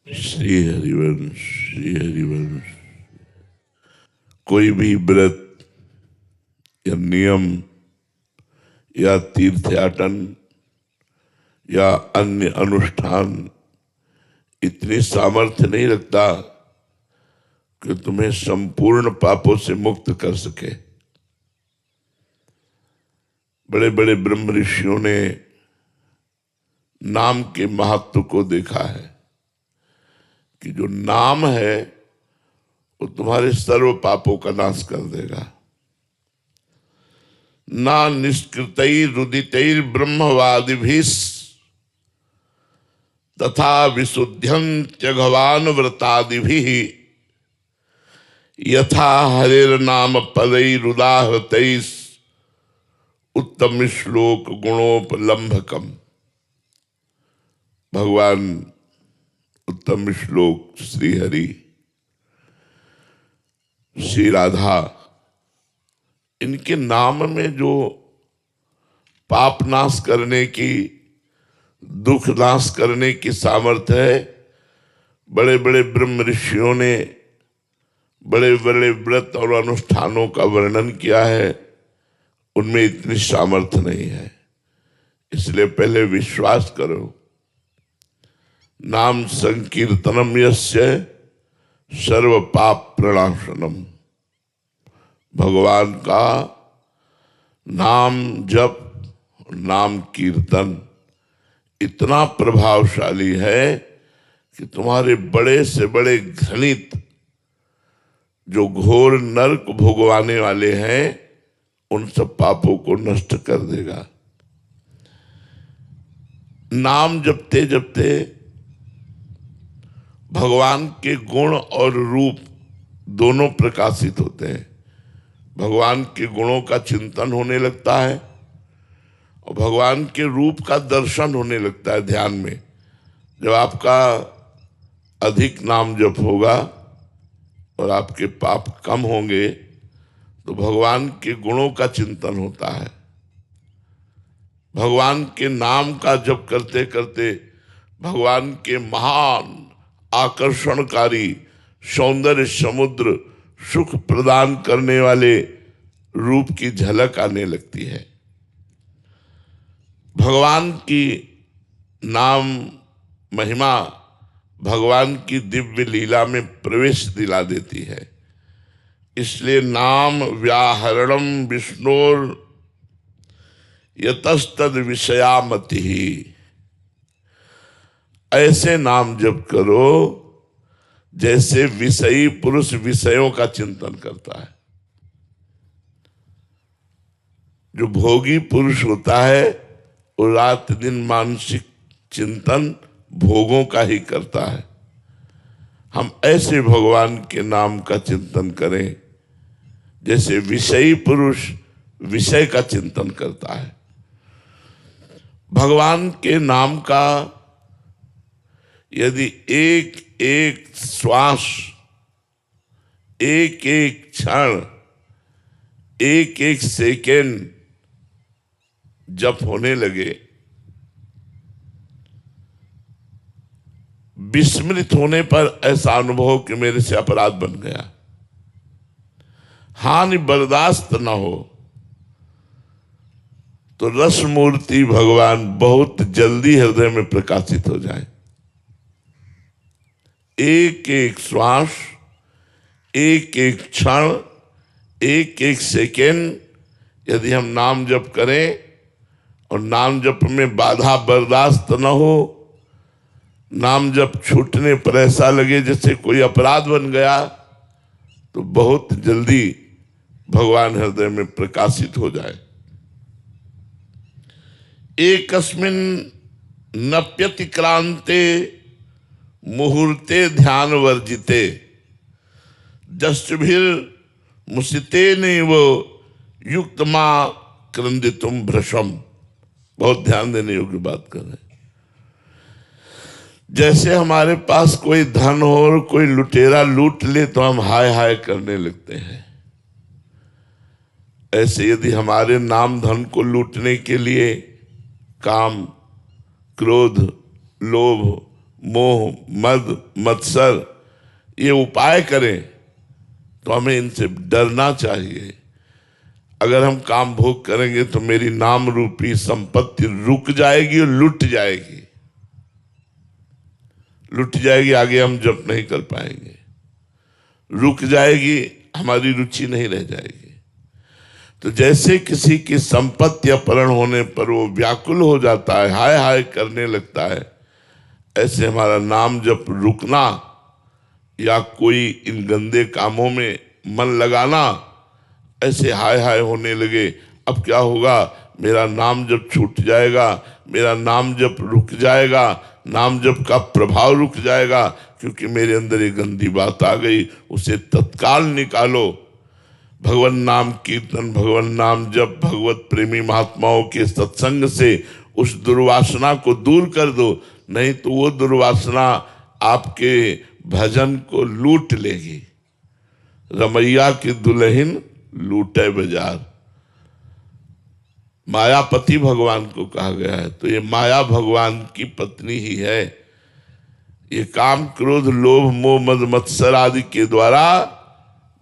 श्री हरिवंश, श्री हरिवंश। कोई भी व्रत या नियम या तीर्थयाटन या अन्य अनुष्ठान इतनी सामर्थ्य नहीं रखता कि तुम्हें संपूर्ण पापों से मुक्त कर सके। बड़े बड़े ब्रह्म ऋषियों ने नाम के महत्व को देखा है कि जो नाम है वो तुम्हारे सर्व पापों का नाश कर देगा। ना निष्कृतैर रुदितैर ब्रह्मवादिभिः तथा विशुद्ध्यन्त्य भगवान व्रतादिभिः यथा हरेर्नाम पदैरुदाहृतैः उत्तम श्लोक गुणोपलम्भकम। भगवान उत्तम श्लोक श्री हरि, श्री राधा, इनके नाम में जो पाप नाश करने की, दुख नाश करने की सामर्थ्य है, बड़े बड़े ब्रह्म ऋषियों ने बड़े बड़े व्रत और अनुष्ठानों का वर्णन किया है, उनमें इतनी सामर्थ्य नहीं है। इसलिए पहले विश्वास करो। नाम संकीर्तनम यस्य सर्व पाप प्रणाशनम। भगवान का नाम जप, नाम कीर्तन इतना प्रभावशाली है कि तुम्हारे बड़े से बड़े घृणित जो घोर नरक भोगवाने वाले हैं उन सब पापों को नष्ट कर देगा। नाम जपते जपते भगवान के गुण और रूप दोनों प्रकाशित होते हैं। भगवान के गुणों का चिंतन होने लगता है और भगवान के रूप का दर्शन होने लगता है ध्यान में। जब आपका अधिक नाम जप होगा और आपके पाप कम होंगे तो भगवान के गुणों का चिंतन होता है। भगवान के नाम का जप करते करते भगवान के महान आकर्षणकारी सौंदर्य समुद्र सुख प्रदान करने वाले रूप की झलक आने लगती है। भगवान की नाम महिमा भगवान की दिव्य लीला में प्रवेश दिला देती है। इसलिए नाम व्याहरणम विष्णोर यतस्तद विषयामति। ऐसे नाम जप करो जैसे विषयी पुरुष विषयों का चिंतन करता है। जो भोगी पुरुष होता है वो रात दिन मानसिक चिंतन भोगों का ही करता है। हम ऐसे भगवान के नाम का चिंतन करें जैसे विषयी पुरुष विषय का चिंतन करता है। भगवान के नाम का यदि एक एक श्वास, एक एक क्षण, एक एक सेकेंड जप होने लगे, विस्मृत होने पर ऐसा अनुभव कि मेरे से अपराध बन गया, हानि बर्दाश्त न हो, तो रस मूर्ति भगवान बहुत जल्दी हृदय में प्रकाशित हो जाए। एक एक श्वास, एक एक क्षण, एक एक सेकेंड यदि हम नाम जप करें और नाम जप में बाधा बर्दाश्त न हो, नाम जप छूटने पर ऐसा लगे जैसे कोई अपराध बन गया, तो बहुत जल्दी भगवान हृदय में प्रकाशित हो जाए। एकस्मिन् नप्यतिक्रांते मुहूर्ते ध्यान वर्जिते जस्भिर मुसिते नैव युक्तमा क्रंदितुम भ्रशम। बहुत ध्यान देने योग्य बात कर रहे हैं। जैसे हमारे पास कोई धन हो और कोई लुटेरा लूट ले तो हम हाय हाय करने लगते हैं, ऐसे यदि हमारे नाम धन को लूटने के लिए काम, क्रोध, लोभ, मोह, मद, मत्सर, ये उपाय करें तो हमें इनसे डरना चाहिए। अगर हम काम भोग करेंगे तो मेरी नाम रूपी संपत्ति रुक जाएगी और लुट जाएगी। लुट जाएगी, आगे हम जप नहीं कर पाएंगे। रुक जाएगी, हमारी रुचि नहीं रह जाएगी। तो जैसे किसी की संपत्ति अपहरण होने पर वो व्याकुल हो जाता है, हाय हाय करने लगता है, ऐसे हमारा नाम जप रुकना या कोई इन गंदे कामों में मन लगाना, ऐसे हाय हाय होने लगे, अब क्या होगा, मेरा नाम जप छूट जाएगा, मेरा नाम जप रुक जाएगा, नाम जप का प्रभाव रुक जाएगा, क्योंकि मेरे अंदर ये गंदी बात आ गई, उसे तत्काल निकालो। भगवान नाम कीर्तन, भगवान नाम जप, भगवत प्रेमी महात्माओं के सत्संग से उस दुर्वासना को दूर कर दो, नहीं तो वो दुर्वासना आपके भजन को लूट लेगी। रमैया की दुल्हन लूटे बाजार, मायापति भगवान को कहा गया है, तो ये माया भगवान की पत्नी ही है। ये काम, क्रोध, लोभ, मोह, मद, मत्सर आदि के द्वारा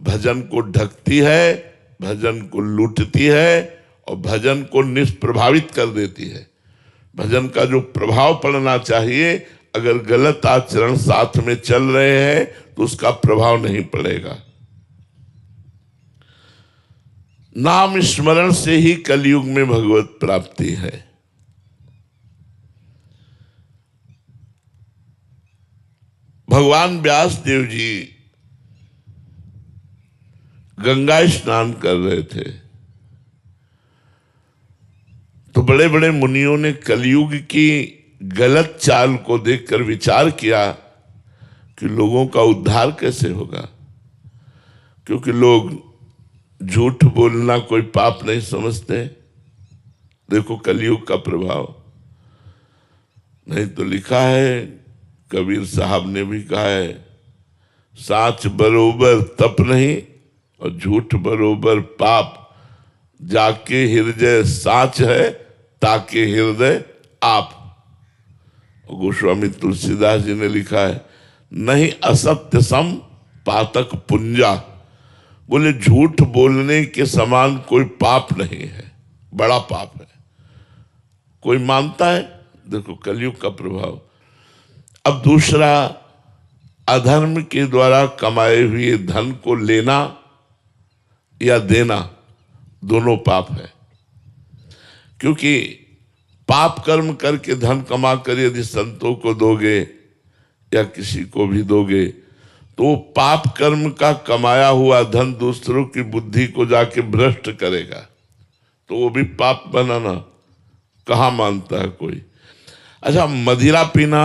भजन को ढकती है, भजन को लूटती है और भजन को निष्प्रभावित कर देती है। भजन का जो प्रभाव पड़ना चाहिए, अगर गलत आचरण साथ में चल रहे हैं तो उसका प्रभाव नहीं पड़ेगा। नाम स्मरण से ही कलयुग में भगवत प्राप्ति है। भगवान व्यास देव जी गंगा स्नान कर रहे थे, तो बड़े बड़े मुनियों ने कलयुग की गलत चाल को देखकर विचार किया कि लोगों का उद्धार कैसे होगा, क्योंकि लोग झूठ बोलना कोई पाप नहीं समझते। देखो कलयुग का प्रभाव, नहीं तो लिखा है, कबीर साहब ने भी कहा है, साच बरोबर तप नहीं और झूठ बरोबर पाप, जाके हृदय साच है ताके हृदय आप। गोस्वामी तुलसीदास जी ने लिखा है, नहीं असत्य सम पातक पुंजा, बोले झूठ बोलने के समान कोई पाप नहीं है, बड़ा पाप है। कोई मानता है? देखो कलयुग का प्रभाव। अब दूसरा, अधर्म के द्वारा कमाए हुए धन को लेना या देना, दोनों पाप है। क्योंकि पाप कर्म करके धन कमा कर यदि संतों को दोगे या किसी को भी दोगे, तो पाप कर्म का कमाया हुआ धन दूसरों की बुद्धि को जाके भ्रष्ट करेगा, तो वो भी पाप बनाना कहाँ मानता है कोई। अच्छा, मदिरा पीना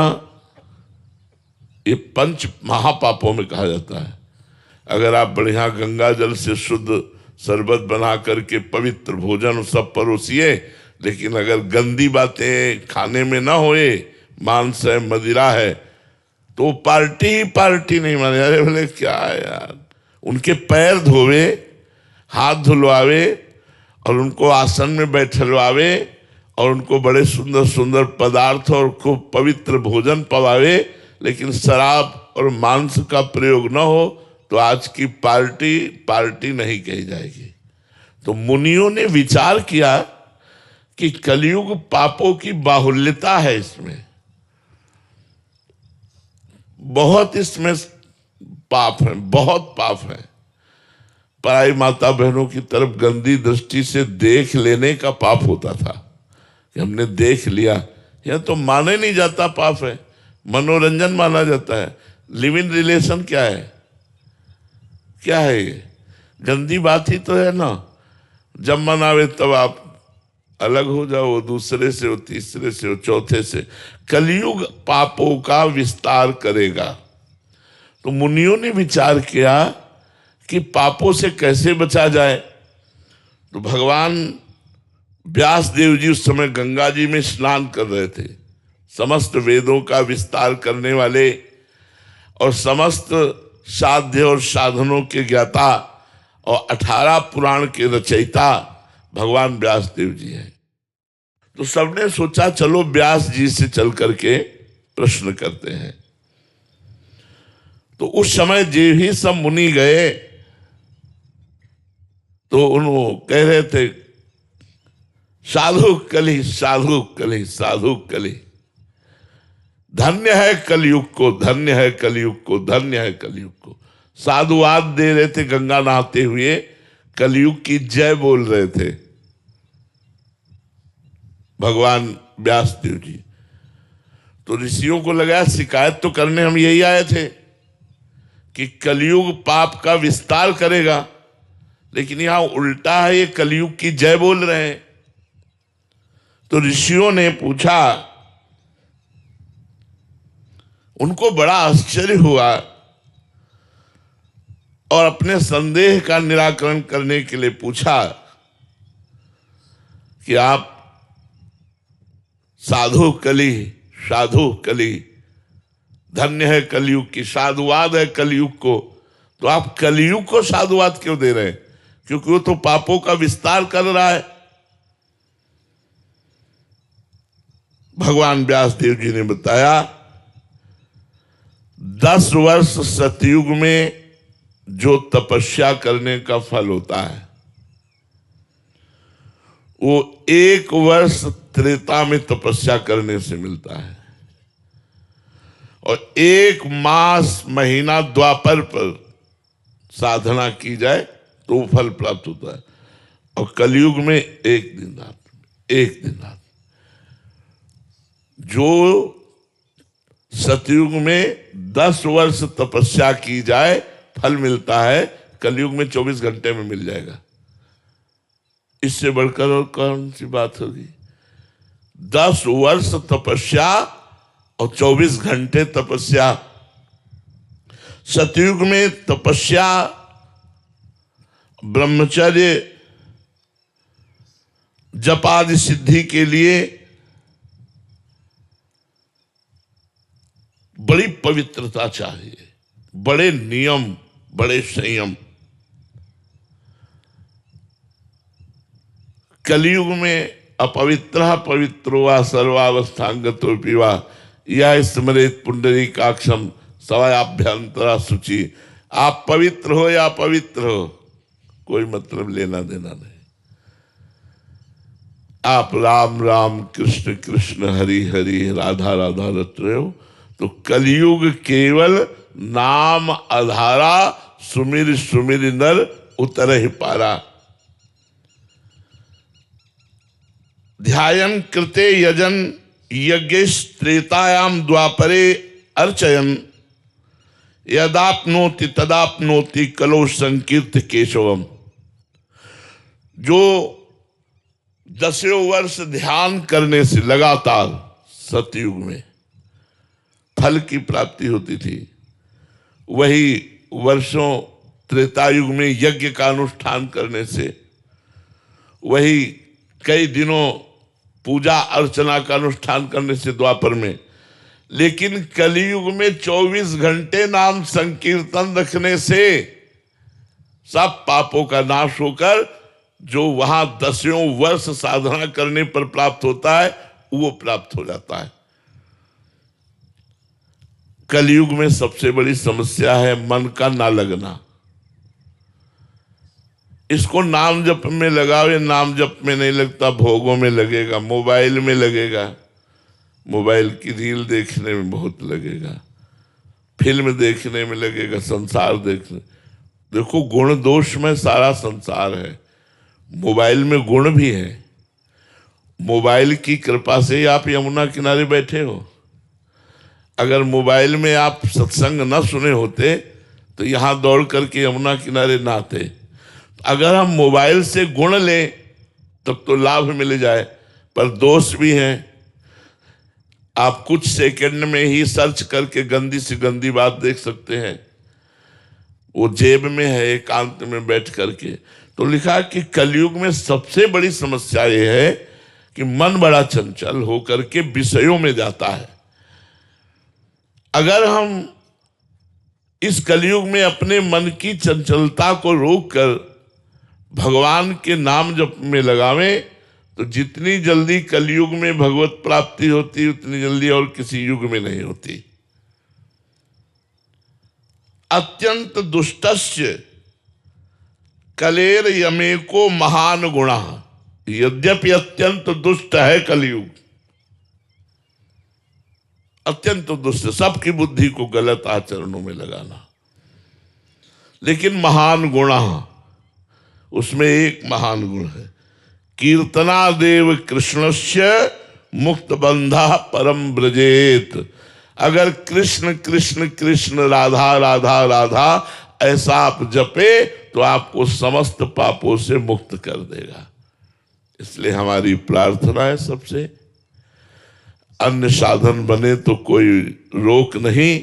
ये पंच महापापों में कहा जाता है। अगर आप बढ़िया गंगा जल से शुद्ध शरबत बना करके पवित्र भोजन सब परोसिए, लेकिन अगर गंदी बातें खाने में ना होए, मांस है, मदिरा है, तो पार्टी ही पार्टी नहीं माने। अरे बोले क्या है यार, उनके पैर धोवे, हाथ धुलवावे और उनको आसन में बैठलवावे और उनको बड़े सुंदर सुंदर पदार्थ और खूब पवित्र भोजन पवावे, लेकिन शराब और मांस का प्रयोग न हो, तो आज की पार्टी पार्टी नहीं कही जाएगी। तो मुनियों ने विचार किया कि कलयुग पापों की बाहुल्यता है, इसमें बहुत, इसमें पाप है, बहुत पाप है। पराई माता बहनों की तरफ गंदी दृष्टि से देख लेने का पाप होता था कि हमने देख लिया, यह तो माने नहीं जाता, पाप है, मनोरंजन माना जाता है। लिव इन रिलेशन क्या है, क्या है ये? गंदी बात ही तो है ना। जब मन आवे तब आप अलग हो जाओ, दूसरे से हो, तीसरे से हो, चौथे से। कलयुग पापों का विस्तार करेगा। तो मुनियों ने विचार किया कि पापों से कैसे बचा जाए। तो भगवान व्यास देव जी उस समय गंगा जी में स्नान कर रहे थे। समस्त वेदों का विस्तार करने वाले और समस्त साध्य और साधनों के ज्ञाता और 18 पुराण के रचयिता भगवान व्यास देव जी हैं। तो सबने सोचा चलो व्यास जी से चल करके प्रश्न करते हैं। तो उस समय जे ही सब मुनि गए तो उन्होंने कह रहे थे, साधु कली, साधु कली, साधु कली, धन्य है कलयुग को, धन्य है कलयुग को, धन्य है कलयुग को। साधुवाद दे रहे थे, गंगा नहाते हुए कलयुग की जय बोल रहे थे भगवान व्यासदेव जी। तो ऋषियों को लगा शिकायत तो करने हम यही आए थे कि कलयुग पाप का विस्तार करेगा, लेकिन यहां उल्टा है, ये कलयुग की जय बोल रहे हैं। तो ऋषियों ने पूछा, उनको बड़ा आश्चर्य हुआ और अपने संदेह का निराकरण करने के लिए पूछा कि आप साधु कली, साधु कली, धन्य है कलयुग की, साधुवाद है कलयुग को, तो आप कलयुग को साधुवाद क्यों दे रहे हैं? क्योंकि वो तो पापों का विस्तार कर रहा है। भगवान व्यासदेव जी ने बताया, 10 वर्ष सतयुग में जो तपस्या करने का फल होता है, वो 1 वर्ष त्रेता में तपस्या करने से मिलता है, और 1 मास महीना द्वापर पर साधना की जाए तो फल प्राप्त होता है। और कलयुग में 1 दिन रात, 1 दिन रात। जो सतयुग में 10 वर्ष तपस्या की जाए फल मिलता है, कलयुग में 24 घंटे में मिल जाएगा। इससे बढ़कर और कौन सी बात होगी? 10 वर्ष तपस्या और 24 घंटे तपस्या। सतयुग में तपस्या, ब्रह्मचर्य, जप आदि सिद्धि के लिए बड़ी पवित्रता चाहिए, बड़े नियम, बड़े संयम। कलयुग में अपवित्र पवित्रो वा सर्वावस्थांगतो पीवा यह स्मरेत पुंडरीकाक्षम सवायाभ्यंतरा शुचि। आप पवित्र हो या अपवित्र हो, कोई मतलब लेना देना नहीं। आप राम राम, कृष्ण कृष्ण, हरि हरि, राधा राधा रट रहे हो, तो कलयुग केवल नाम आधारा, सुमिर सुमिर नर उतर ही पारा। ध्यायन कृते यजन यज्ञेश त्रेतायाम द्वापरे अर्चयन यदाप्नोति तदाप्नोति कलो संकीर्त केशवम। जो 10 वर्ष ध्यान करने से लगातार सतयुग में फल की प्राप्ति होती थी, वही वर्षों त्रेतायुग में यज्ञ का अनुष्ठान करने से, वही कई दिनों पूजा अर्चना का अनुष्ठान करने से द्वापर में, लेकिन कलयुग में 24 घंटे नाम संकीर्तन रखने से सब पापों का नाश होकर जो वहां 10 वर्ष साधना करने पर प्राप्त होता है वो प्राप्त हो जाता है। कलयुग में सबसे बड़ी समस्या है मन का ना लगना। इसको नाम जप में लगाओ, ये नाम जप में नहीं लगता, भोगों में लगेगा, मोबाइल में लगेगा, मोबाइल की रील देखने में बहुत लगेगा, फिल्म देखने में लगेगा, संसार देखने। देखो गुण दोष में सारा संसार है, मोबाइल में गुण भी है। मोबाइल की कृपा से ही आप यमुना किनारे बैठे हो। अगर मोबाइल में आप सत्संग न सुने होते तो यहां दौड़ करके यमुना किनारे ना आते। अगर हम मोबाइल से गुण लें तब तो लाभ मिल जाए, पर दोष भी है। आप कुछ सेकंड में ही सर्च करके गंदी से गंदी बात देख सकते हैं, वो जेब में है एकांत में बैठ करके। तो लिखा कि कलयुग में सबसे बड़ी समस्या ये है कि मन बड़ा चंचल होकर के विषयों में जाता है। अगर हम इस कलयुग में अपने मन की चंचलता को रोककर भगवान के नाम जप में लगावें तो जितनी जल्दी कलयुग में भगवत प्राप्ति होती उतनी जल्दी और किसी युग में नहीं होती। अत्यंत दुष्टस्य कलेर यमेको महान गुणा। यद्यपि अत्यंत दुष्ट है कलयुग, अत्यंत दुष्ट, सबकी बुद्धि को गलत आचरणों में लगाना, लेकिन महान गुणा, उसमें एक महान गुण है, कीर्तनादेव कृष्णस्य मुक्त बंधा परम ब्रजेत। अगर कृष्ण कृष्ण कृष्ण राधा राधा राधा ऐसा आप जपे तो आपको समस्त पापों से मुक्त कर देगा। इसलिए हमारी प्रार्थना है सबसे, अन्य साधन बने तो कोई रोक नहीं,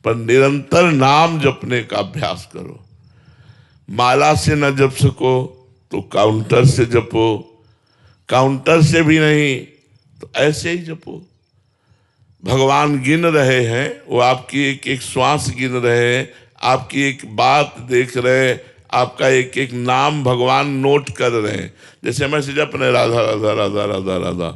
पर निरंतर नाम जपने का अभ्यास करो। माला से न जप सको तो काउंटर से जपो, काउंटर से भी नहीं तो ऐसे ही जपो। भगवान गिन रहे हैं, वो आपकी एक एक श्वास गिन रहे हैं, आपकी एक बात देख रहे हैं, आपका एक एक नाम भगवान नोट कर रहे हैं। जैसे हम ऐसे जप रहे राधा राधा राधा राधा राधा,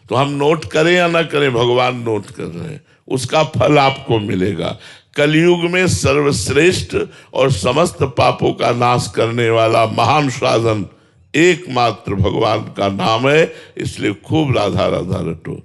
तो हम नोट करें या ना करें, भगवान नोट कर रहे हैं, उसका फल आपको मिलेगा। कलयुग में सर्वश्रेष्ठ और समस्त पापों का नाश करने वाला महान साधन एकमात्र भगवान का नाम है। इसलिए खूब राधा राधा रटो।